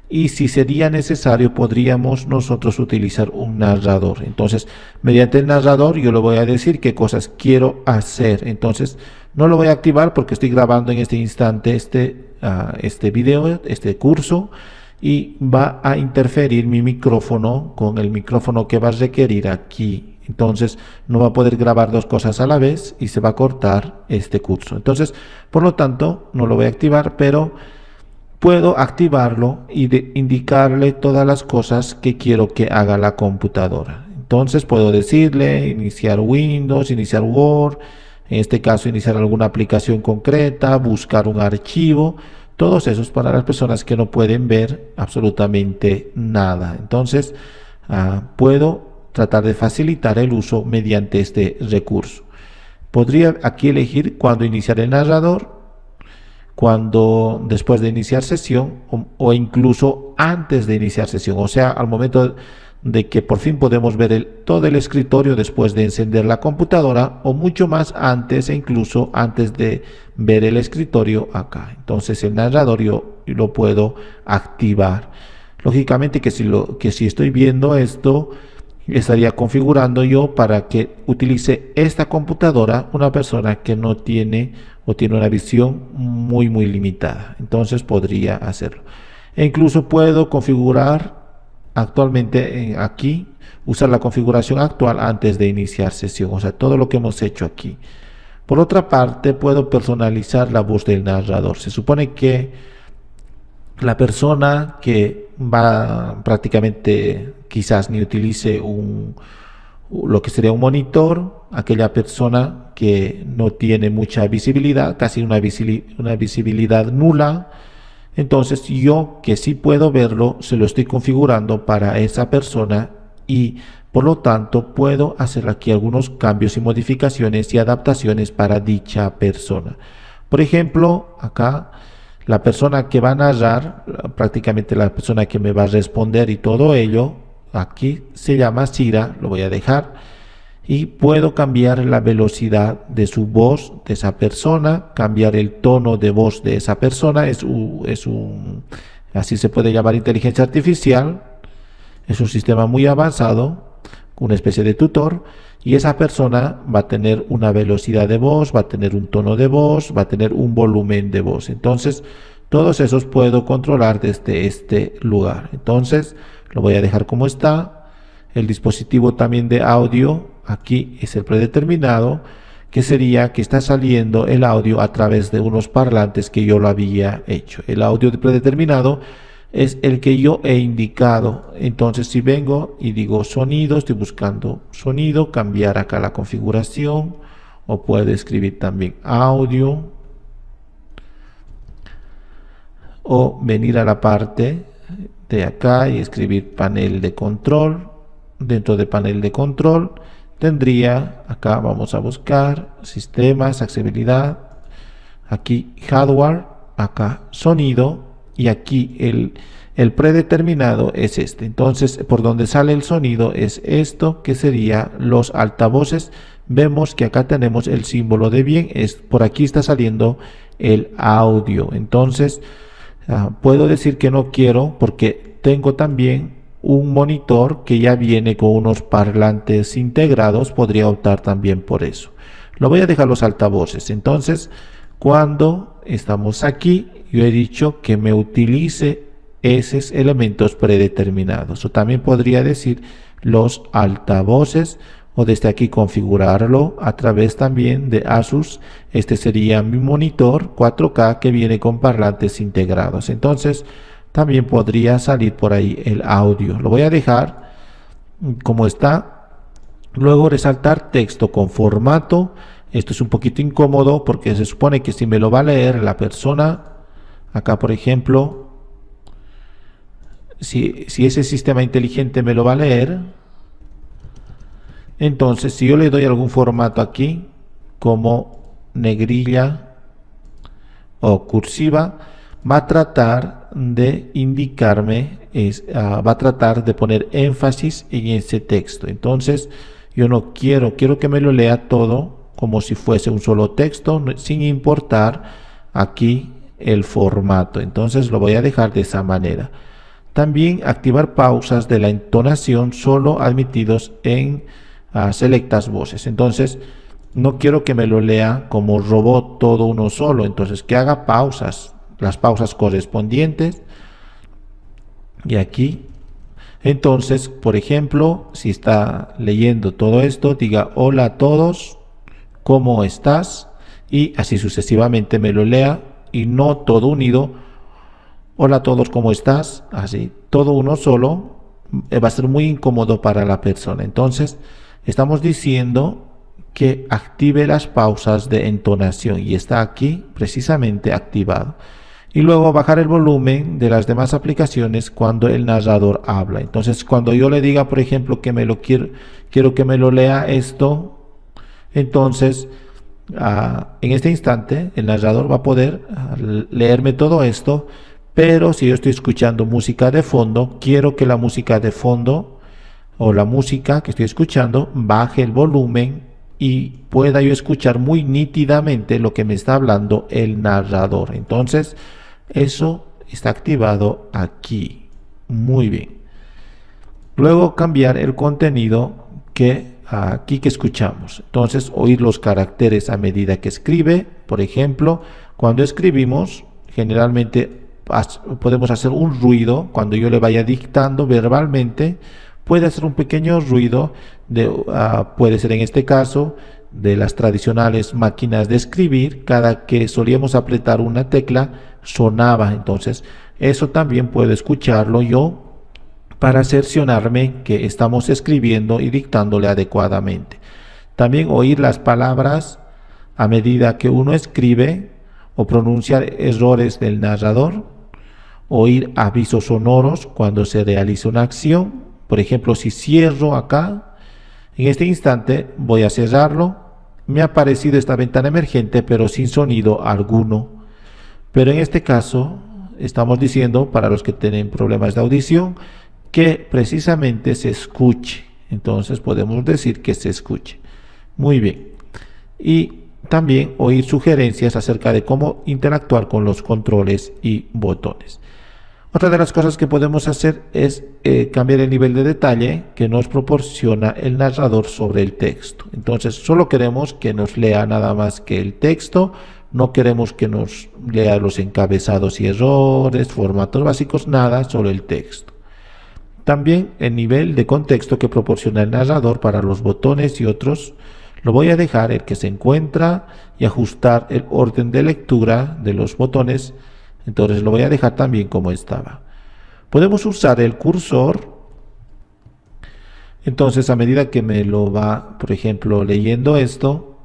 y si sería necesario podríamos nosotros utilizar un narrador. Entonces, mediante el narrador yo le voy a decir qué cosas quiero hacer. Entonces, no lo voy a activar porque estoy grabando en este instante este video, este curso, y va a interferir mi micrófono con el micrófono que va a requerir aquí. Entonces no va a poder grabar dos cosas a la vez y se va a cortar este curso. Entonces, por lo tanto, no lo voy a activar, pero puedo activarlo y indicarle todas las cosas que quiero que haga la computadora. Entonces puedo decirle iniciar Windows, iniciar Word, en este caso iniciar alguna aplicación concreta, buscar un archivo. Todos esos para las personas que no pueden ver absolutamente nada. Entonces, puedo tratar de facilitar el uso mediante este recurso. Podría aquí elegir cuándo iniciar el narrador, cuando después de iniciar sesión o incluso antes de iniciar sesión. O sea, al momento de que por fin podemos ver todo el escritorio después de encender la computadora, o mucho más antes e incluso antes de ver el escritorio acá. Entonces el narrador yo lo puedo activar. Lógicamente que si estoy viendo esto, estaría configurando yo para que utilice esta computadora una persona que no tiene o tiene una visión muy limitada. Entonces podría hacerlo. E incluso puedo configurar actualmente aquí, usar la configuración actual antes de iniciar sesión, o sea, todo lo que hemos hecho aquí. Por otra parte, puedo personalizar la voz del narrador. Se supone que la persona que va prácticamente quizás ni utilice lo que sería un monitor, aquella persona que no tiene mucha visibilidad, casi una visibilidad nula. Entonces yo que sí puedo verlo, se lo estoy configurando para esa persona y por lo tanto puedo hacer aquí algunos cambios y modificaciones y adaptaciones para dicha persona. Por ejemplo, acá la persona que va a narrar, prácticamente la persona que me va a responder y todo ello, aquí se llama Cira, lo voy a dejar. Y puedo cambiar la velocidad de su voz de esa persona, cambiar el tono de voz de esa persona. Así se puede llamar inteligencia artificial. Es un sistema muy avanzado, una especie de tutor, y esa persona va a tener una velocidad de voz, va a tener un tono de voz, va a tener un volumen de voz. Entonces, todos esos puedo controlar desde este lugar. Entonces, lo voy a dejar como está. El dispositivo también de audio, aquí es el predeterminado, que sería que está saliendo el audio a través de unos parlantes que yo lo había hecho. El audio predeterminado es el que yo he indicado. Entonces si vengo y digo sonido, estoy buscando sonido, cambiar acá la configuración, o puedo escribir también audio, o venir a la parte de acá y escribir panel de control. Dentro de panel de control tendría acá, vamos a buscar sistemas, accesibilidad, aquí hardware, acá sonido, y aquí el predeterminado es este. Entonces por donde sale el sonido es esto, que sería los altavoces. Vemos que acá tenemos el símbolo de bien, por aquí está saliendo el audio. Entonces puedo decir que no quiero porque tengo también un monitor que ya viene con unos parlantes integrados. Podría optar también por eso. Lo voy a dejar los altavoces. Entonces, cuando estamos aquí, yo he dicho que me utilice esos elementos predeterminados. O también podría decir los altavoces, o desde aquí configurarlo a través también de Asus. Este sería mi monitor 4K que viene con parlantes integrados. Entonces, también podría salir por ahí el audio. Lo voy a dejar como está. Luego resaltar texto con formato. Esto es un poquito incómodo porque se supone que si me lo va a leer la persona, acá por ejemplo, si ese sistema inteligente me lo va a leer, entonces si yo le doy algún formato aquí, como negrilla o cursiva, va a tratar de indicarme, va a tratar de poner énfasis en ese texto. Entonces yo no quiero que me lo lea todo como si fuese un solo texto, sin importar aquí el formato. Entonces lo voy a dejar de esa manera. También activar pausas de la entonación solo admitidos en selectas voces. Entonces no quiero que me lo lea como robot todo uno solo, entonces que haga pausas, las pausas correspondientes. Y aquí, entonces, por ejemplo, si está leyendo todo esto, diga hola a todos, ¿cómo estás? Y así sucesivamente me lo lea, y no todo unido, hola a todos, ¿cómo estás? Así, todo uno solo, va a ser muy incómodo para la persona. Entonces, estamos diciendo que active las pausas de entonación y está aquí precisamente activado. Y luego bajar el volumen de las demás aplicaciones cuando el narrador habla. Entonces cuando yo le diga, por ejemplo, que me lo quiero que me lo lea esto, entonces en este instante el narrador va a poder leerme todo esto, pero si yo estoy escuchando música de fondo, quiero que la música de fondo o la música que estoy escuchando baje el volumen y pueda yo escuchar muy nítidamente lo que me está hablando el narrador. Entonces eso está activado aquí. Muy bien. Luego cambiar el contenido que aquí que escuchamos. Entonces oír los caracteres a medida que escribe. Por ejemplo, cuando escribimos, generalmente podemos hacer un ruido. Cuando yo le vaya dictando verbalmente, puede hacer un pequeño ruido. Puede ser en este caso de las tradicionales máquinas de escribir. Cada que solíamos apretar una tecla sonaba. Entonces eso también puedo escucharlo yo para cerciorarme que estamos escribiendo y dictándole adecuadamente. También oír las palabras a medida que uno escribe o pronunciar errores del narrador. Oír avisos sonoros cuando se realiza una acción. Por ejemplo, si cierro acá, en este instante voy a cerrarlo. Me ha aparecido esta ventana emergente, pero sin sonido alguno. Pero en este caso, estamos diciendo, para los que tienen problemas de audición, que precisamente se escuche. Entonces podemos decir que se escuche. Muy bien. Y también oír sugerencias acerca de cómo interactuar con los controles y botones. Otra de las cosas que podemos hacer es cambiar el nivel de detalle que nos proporciona el narrador sobre el texto. Entonces solo queremos que nos lea nada más que el texto, no queremos que nos lea los encabezados y errores, formatos básicos, nada, solo el texto. También el nivel de contexto que proporciona el narrador para los botones y otros lo voy a dejar el que se encuentra y ajustar el orden de lectura de los botones. Entonces lo voy a dejar también como estaba. Podemos usar el cursor. Entonces a medida que me lo va, por ejemplo, leyendo esto,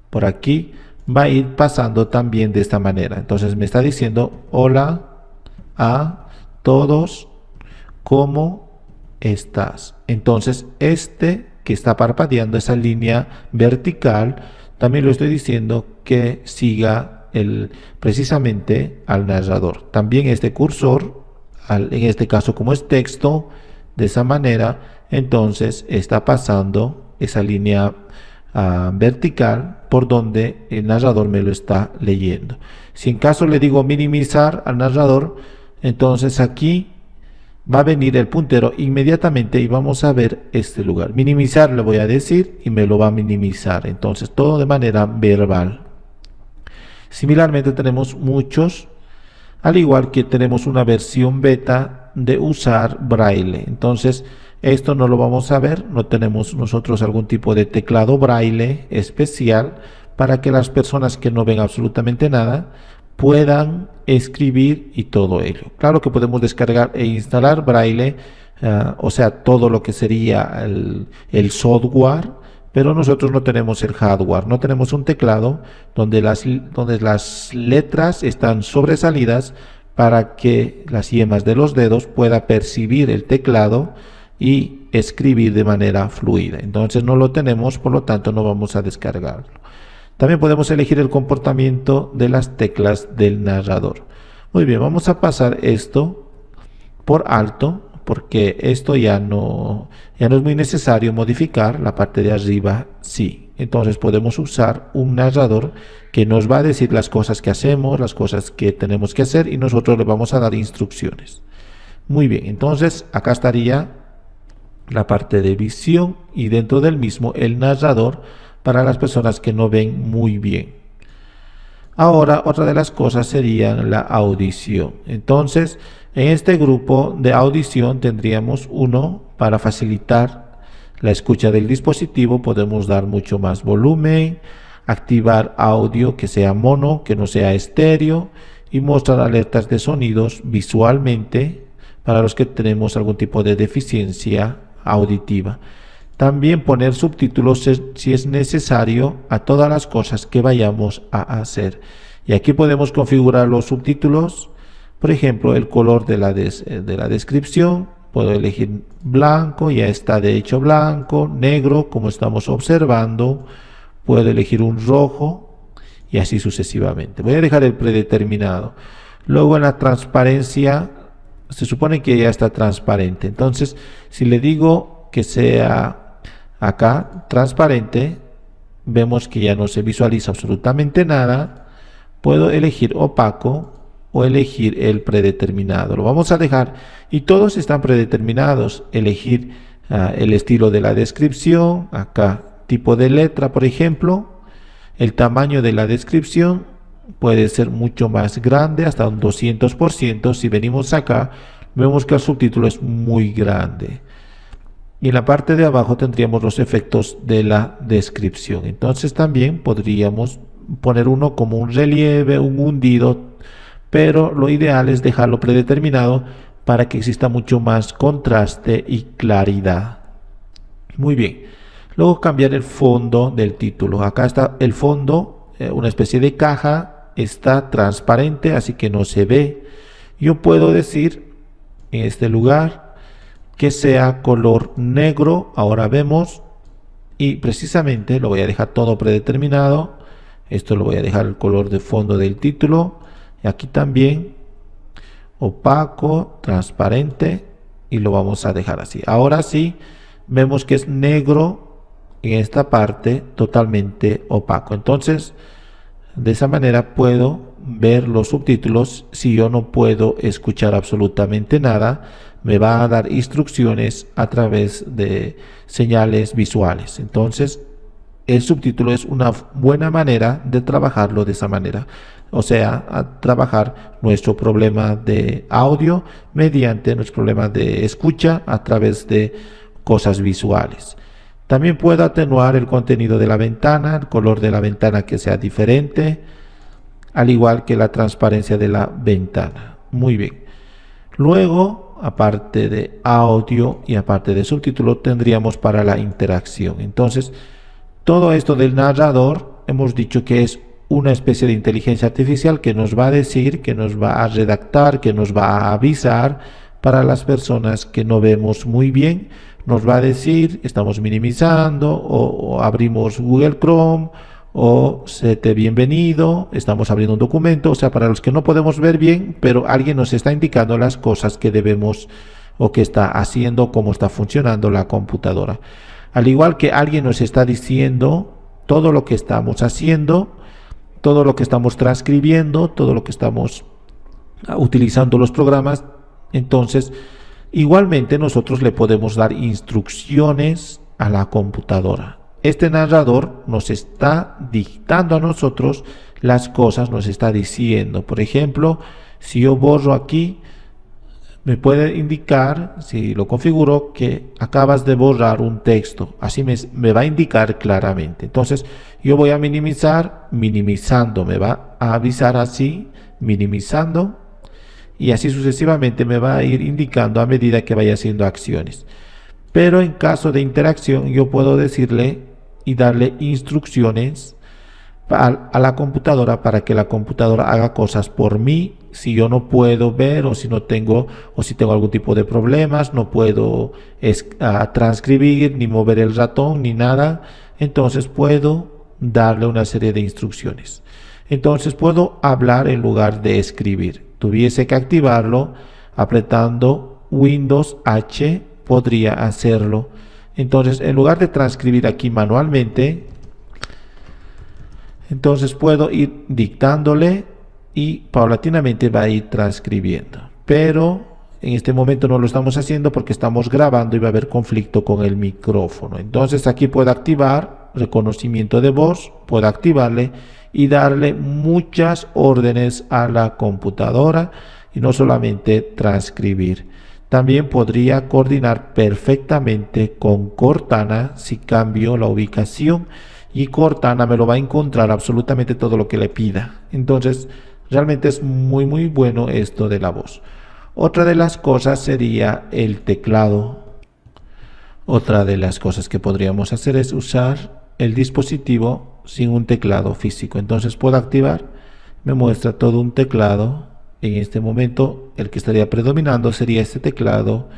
por aquí, va a ir pasando también de esta manera. Entonces me está diciendo hola a todos, ¿cómo estás? Entonces este que está parpadeando, esa línea vertical, también lo estoy diciendo que siga precisamente al narrador. También este cursor, en este caso como es texto, de esa manera, entonces está pasando esa línea vertical por donde el narrador me lo está leyendo. Si en caso le digo minimizar al narrador, entonces aquí va a venir el puntero inmediatamente y vamos a ver este lugar. Minimizar le voy a decir y me lo va a minimizar. Entonces todo de manera verbal. Similarmente tenemos muchos, al igual que tenemos una versión beta de usar braille. Entonces esto no lo vamos a ver, no tenemos nosotros algún tipo de teclado braille especial para que las personas que no ven absolutamente nada puedan escribir y todo ello. Claro que podemos descargar e instalar Braille, o sea, todo lo que sería el software, pero nosotros no tenemos el hardware, no tenemos un teclado donde las letras están sobresalidas para que las yemas de los dedos pueda percibir el teclado y escribir de manera fluida. Entonces no lo tenemos, por lo tanto no vamos a descargarlo. También podemos elegir el comportamiento de las teclas del narrador. Muy bien, vamos a pasar esto por alto porque esto ya no es muy necesario modificar. La parte de arriba sí. Entonces podemos usar un narrador que nos va a decir las cosas que hacemos, las cosas que tenemos que hacer, y nosotros le vamos a dar instrucciones. Muy bien, entonces acá estaría la parte de visión y dentro del mismo el narrador para las personas que no ven muy bien. Ahora, otra de las cosas sería la audición. Entonces, en este grupo de audición tendríamos uno para facilitar la escucha del dispositivo. Podemos dar mucho más volumen, activar audio que sea mono, que no sea estéreo, y mostrar alertas de sonidos visualmente para los que tenemos algún tipo de deficiencia auditiva. También poner subtítulos si es necesario a todas las cosas que vayamos a hacer. Y aquí podemos configurar los subtítulos, por ejemplo, el color de la descripción. Puedo elegir blanco, ya está de hecho blanco, negro, como estamos observando. Puedo elegir un rojo y así sucesivamente. Voy a dejar el predeterminado. Luego en la transparencia, se supone que ya está transparente. Entonces, si le digo que sea acá transparente, vemos que ya no se visualiza absolutamente nada. Puedo elegir opaco o elegir el predeterminado. Lo vamos a dejar y todos están predeterminados. Elegir el estilo de la descripción, acá tipo de letra, por ejemplo. El tamaño de la descripción puede ser mucho más grande, hasta un 200%. Si venimos acá, vemos que el subtítulo es muy grande. Y en la parte de abajo tendríamos los efectos de la descripción. Entonces también podríamos poner uno como un relieve, un hundido, pero lo ideal es dejarlo predeterminado para que exista mucho más contraste y claridad. Muy bien. Luego cambiar el fondo del título. Acá está el fondo, una especie de caja, está transparente, así que no se ve. Yo puedo decir en este lugar que sea color negro. Ahora vemos, y precisamente lo voy a dejar todo predeterminado. Esto lo voy a dejar el color de fondo del título, y aquí también opaco, transparente, y lo vamos a dejar así. Ahora sí vemos que es negro en esta parte, totalmente opaco. Entonces de esa manera puedo ver los subtítulos. Si yo no puedo escuchar absolutamente nada, me va a dar instrucciones a través de señales visuales. Entonces el subtítulo es una buena manera de trabajarlo de esa manera, o sea, a trabajar nuestro problema de audio mediante nuestro problema de escucha a través de cosas visuales. También puedo atenuar el contenido de la ventana, el color de la ventana que sea diferente, al igual que la transparencia de la ventana. Muy bien. Luego, aparte de audio y aparte de subtítulo, tendríamos para la interacción. Entonces, todo esto del narrador, hemos dicho que es una especie de inteligencia artificial que nos va a decir, que nos va a redactar, que nos va a avisar para las personas que no vemos muy bien. Nos va a decir, estamos minimizando, o abrimos Google Chrome, o sete bienvenido, estamos abriendo un documento. O sea, para los que no podemos ver bien, pero alguien nos está indicando las cosas que debemos o que está haciendo, cómo está funcionando la computadora. Al igual que alguien nos está diciendo todo lo que estamos haciendo, todo lo que estamos transcribiendo, todo lo que estamos utilizando los programas. Entonces, igualmente nosotros le podemos dar instrucciones a la computadora. Este narrador nos está dictando a nosotros las cosas, nos está diciendo, por ejemplo, si yo borro aquí, me puede indicar, si lo configuro, que acabas de borrar un texto. Así me va a indicar claramente. Entonces yo voy a minimizar, minimizando, me va a avisar así, minimizando, y así sucesivamente me va a ir indicando a medida que vaya haciendo acciones. Pero en caso de interacción yo puedo decirle y darle instrucciones a la computadora para que la computadora haga cosas por mí si yo no puedo ver, o si no tengo, o si tengo algún tipo de problemas, no puedo transcribir ni mover el ratón ni nada. Entonces puedo darle una serie de instrucciones. Entonces puedo hablar en lugar de escribir. Tuviese que activarlo apretando Windows H, podría hacerlo. Entonces, en lugar de transcribir aquí manualmente, entonces puedo ir dictándole y paulatinamente va a ir transcribiendo. Pero en este momento no lo estamos haciendo porque estamos grabando y va a haber conflicto con el micrófono. Entonces aquí puedo activar reconocimiento de voz, puedo activarle y darle muchas órdenes a la computadora y no solamente transcribir. También podría coordinar perfectamente con Cortana si cambio la ubicación, y Cortana me lo va a encontrar absolutamente todo lo que le pida. Entonces realmente es muy bueno esto de la voz. Otra de las cosas sería el teclado. Otra de las cosas que podríamos hacer es usar el dispositivo sin un teclado físico. Entonces puedo activar, me muestra todo un teclado. En este momento el que estaría predominando sería este teclado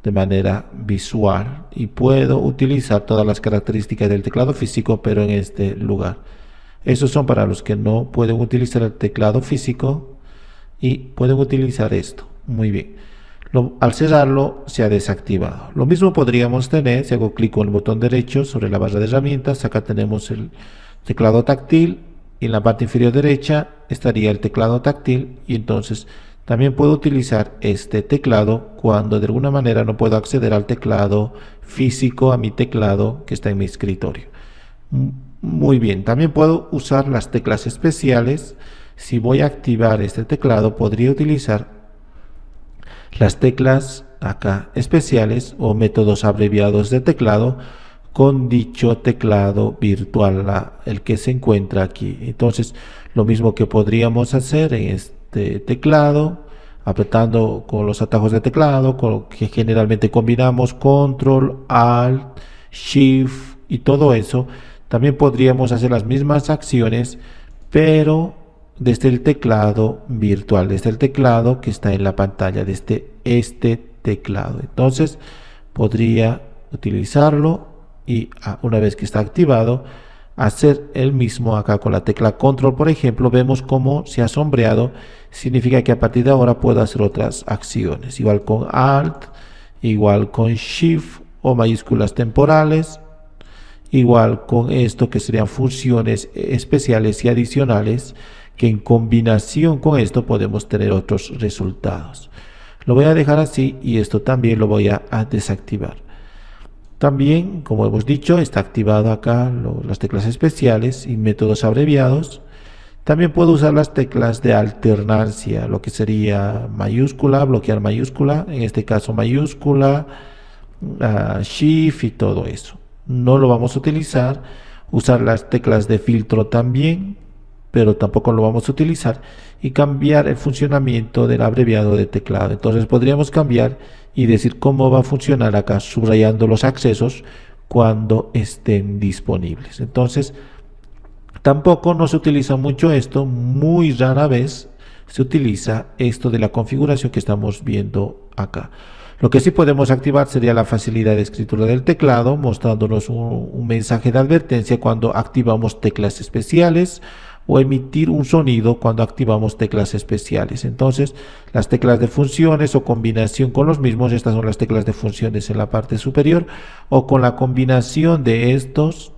de manera visual, y puedo utilizar todas las características del teclado físico pero en este lugar. Esos son para los que no pueden utilizar el teclado físico y pueden utilizar esto. Muy bien. Al cerrarlo se ha desactivado. Lo mismo podríamos tener si hago clic con el botón derecho sobre la barra de herramientas. Acá tenemos el teclado táctil y en la parte inferior derecha estaría el teclado táctil, y entonces también puedo utilizar este teclado cuando de alguna manera no puedo acceder al teclado físico, a mi teclado que está en mi escritorio. Muy bien, también puedo usar las teclas especiales. Si voy a activar este teclado, podría utilizar las teclas acá especiales o métodos abreviados de teclado con dicho teclado virtual, el que se encuentra aquí. Entonces, lo mismo que podríamos hacer en este teclado, apretando con los atajos de teclado, con lo que generalmente combinamos Control, Alt, Shift y todo eso, también podríamos hacer las mismas acciones, pero desde el teclado virtual, desde el teclado que está en la pantalla, desde este teclado. Entonces, podría utilizarlo y una vez que está activado, hacer el mismo acá con la tecla Control. Por ejemplo, vemos cómo se ha sombreado, significa que a partir de ahora puedo hacer otras acciones, igual con Alt, igual con Shift o mayúsculas temporales, igual con esto que serían funciones especiales y adicionales, que en combinación con esto podemos tener otros resultados. Lo voy a dejar así y esto también lo voy a desactivar. También, como hemos dicho, está activado acá las teclas especiales y métodos abreviados. También puedo usar las teclas de alternancia, lo que sería mayúscula, bloquear mayúscula, en este caso mayúscula, Shift y todo eso. No lo vamos a utilizar. Usar las teclas de filtro también, pero tampoco lo vamos a utilizar, y cambiar el funcionamiento del abreviado de teclado. Entonces podríamos cambiar y decir cómo va a funcionar acá, subrayando los accesos cuando estén disponibles. Entonces tampoco no se utiliza mucho esto, muy rara vez se utiliza esto de la configuración que estamos viendo acá. Lo que sí podemos activar sería la facilidad de escritura del teclado, mostrándonos un mensaje de advertencia cuando activamos teclas especiales, o emitir un sonido cuando activamos teclas especiales. Entonces, las teclas de funciones o combinación con los mismos, estas son las teclas de funciones en la parte superior, o con la combinación de estos,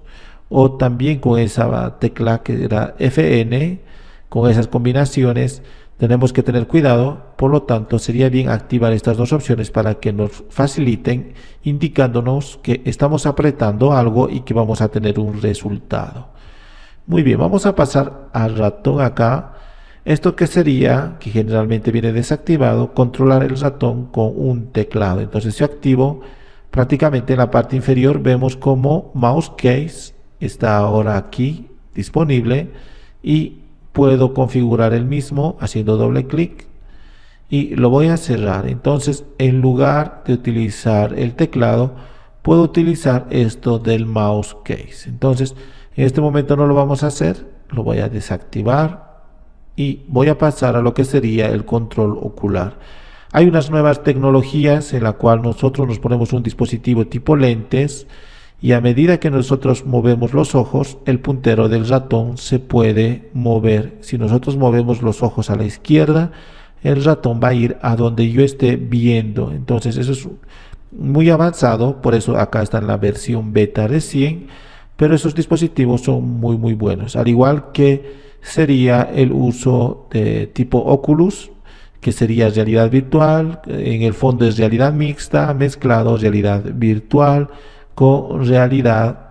o también con esa tecla que era FN, con esas combinaciones tenemos que tener cuidado. Por lo tanto, sería bien activar estas dos opciones para que nos faciliten, indicándonos que estamos apretando algo y que vamos a tener un resultado. Muy bien, vamos a pasar al ratón acá. Esto que sería, que generalmente viene desactivado, controlar el ratón con un teclado. Entonces yo activo prácticamente en la parte inferior, vemos como mouse case está ahora aquí disponible y puedo configurar el mismo haciendo doble clic y lo voy a cerrar. Entonces, en lugar de utilizar el teclado, puedo utilizar esto del mouse case. Entonces, en este momento no lo vamos a hacer, lo voy a desactivar y voy a pasar a lo que sería el control ocular. Hay unas nuevas tecnologías en la cual nosotros nos ponemos un dispositivo tipo lentes y a medida que nosotros movemos los ojos, el puntero del ratón se puede mover. Si nosotros movemos los ojos a la izquierda, el ratón va a ir a donde yo esté viendo. Entonces eso es muy avanzado, por eso acá está en la versión beta recién, pero esos dispositivos son muy buenos, al igual que sería el uso de tipo Oculus, que sería realidad virtual, en el fondo es realidad mixta, mezclado realidad virtual con realidad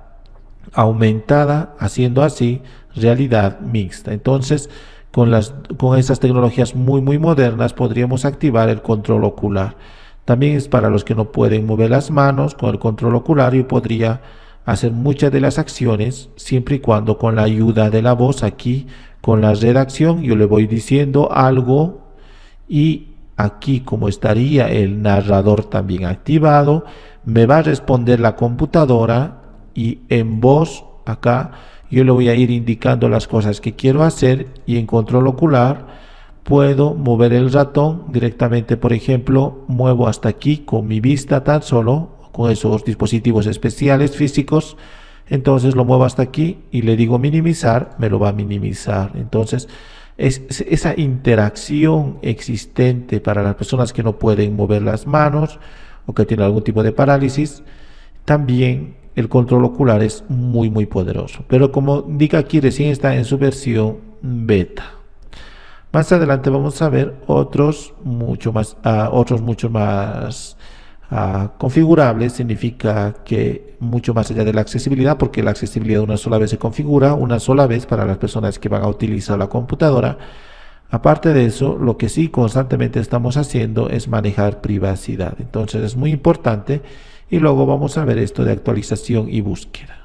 aumentada, haciendo así realidad mixta. Entonces, con esas tecnologías muy modernas podríamos activar el control ocular. También es para los que no pueden mover las manos. Con el control ocular yo podría hacer muchas de las acciones siempre y cuando con la ayuda de la voz aquí, con la redacción, yo le voy diciendo algo y aquí como estaría el narrador también activado, me va a responder la computadora y en voz acá yo le voy a ir indicando las cosas que quiero hacer y en control ocular puedo mover el ratón directamente. Por ejemplo, muevo hasta aquí con mi vista tan solo, con esos dispositivos especiales físicos, entonces lo muevo hasta aquí y le digo minimizar, me lo va a minimizar. Entonces esa interacción existente para las personas que no pueden mover las manos o que tienen algún tipo de parálisis. También el control ocular es muy poderoso, pero como indica aquí recién está en su versión beta. Más adelante vamos a ver otros mucho más configurables. Significa que mucho más allá de la accesibilidad, porque la accesibilidad una sola vez se configura, una sola vez para las personas que van a utilizar la computadora. Aparte de eso, lo que sí constantemente estamos haciendo es manejar privacidad. Entonces es muy importante y luego vamos a ver esto de actualización y búsqueda.